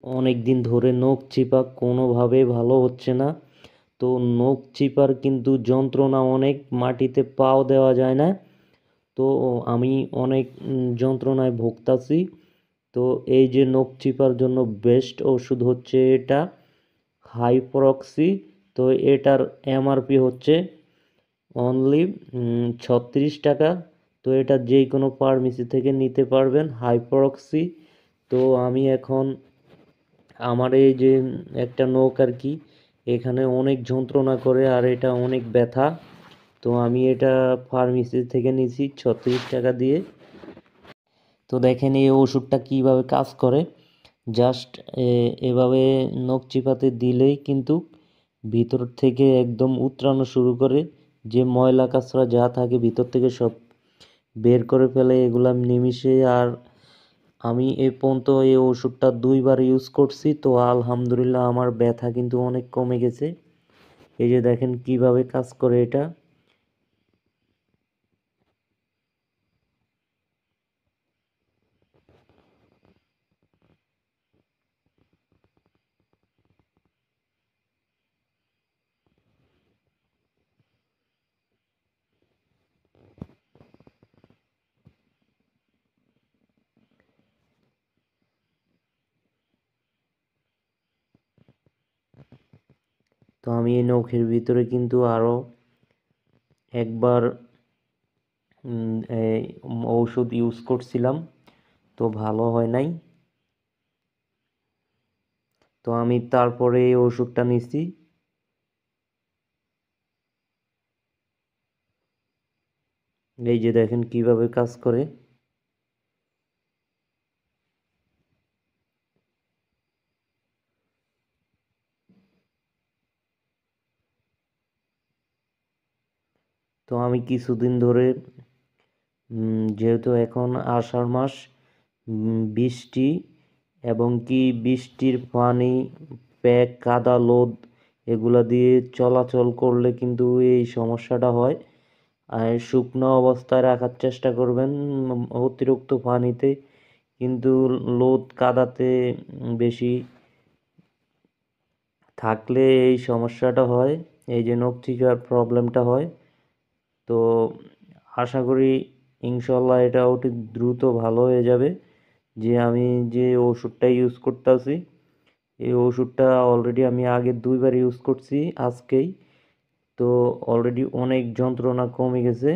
অনেক দিন ধরে নখ চিপা কোনোভাবে ভালো হচ্ছে না। তো নখ চিপার কিন্তু যন্ত্রণা অনেক, মাটিতে পাও দেওয়া যায় না। তো আমি অনেক যন্ত্রণায় ভুগতাছি। তো এই যে নখ চিপার জন্য বেস্ট ওষুধ হচ্ছে এটা, হাইপরক্সি। তো এটার এমআরপি হচ্ছে অনলি 36 টাকা। তো এটা যে কোনো ফার্মেসি থেকে নিতে পারবেন, হাইপরক্সি। তো আমি এখন আমার এই যে একটা নখ আর কি, এখানে অনেক যন্ত্রণা করে আর এটা অনেক ব্যথা। তো আমি এটা ফার্মেসি থেকে নিয়েছি 36 টাকা দিয়ে। তো দেখেন এই ওষুধটা কিভাবে কাজ করে। জাস্ট এভাবে নখ চিপাতে দিলেই কিন্তু ভিতর থেকে একদম উতরানো শুরু করে, যে ময়লা কাঁচরা যা থাকে ভিতর থেকে সব বের করে ফেলে এগুলা নিমিষে। আর আমি এ পর্যন্ত এই ওষুধটা 2বার ইউজ করছি, তো আলহামদুলিল্লাহ আমার ব্যথা কিন্তু অনেক কমে গেছে। এই যে দেখেন কিভাবে কাজ করে এটা। তো আমি এই নখের ভিতরে কিন্তু আরো একবার এই ঔষধ ইউজ করছিলাম, তো ভালো হয় নাই। তো আমি তারপরে এই ওষুধটা নিছি। এই যে দেখেন কিভাবে কাজ করে। তো আমি কিছুদিন ধরে যেহেতু এখন আষাঢ় মাস, বৃষ্টি এবং কি বৃষ্টির পানি, প্যাক কাদা লোদ এগুলা দিয়ে চলাচল করলে কিন্তু এই সমস্যাটা হয়। আর শুকনো অবস্থায় রাখার চেষ্টা করবেন, অতিরিক্ত পানিতে কিন্তু লোদ কাদাতে বেশি থাকলে এই সমস্যাটা হয়, এই যে নখ চিকার প্রবলেমটা হয়। তো আশা করি ইনশাল্লাহ এটা অতি দ্রুত ভালো হয়ে যাবে। যে আমি যে ওষুধটা ইউজ করতেছি, এই ওষুধটা অলরেডি আমি আগে 2বার ইউজ করছি আজকেই। তো অলরেডি অনেক যন্ত্রণা কমে গেছে।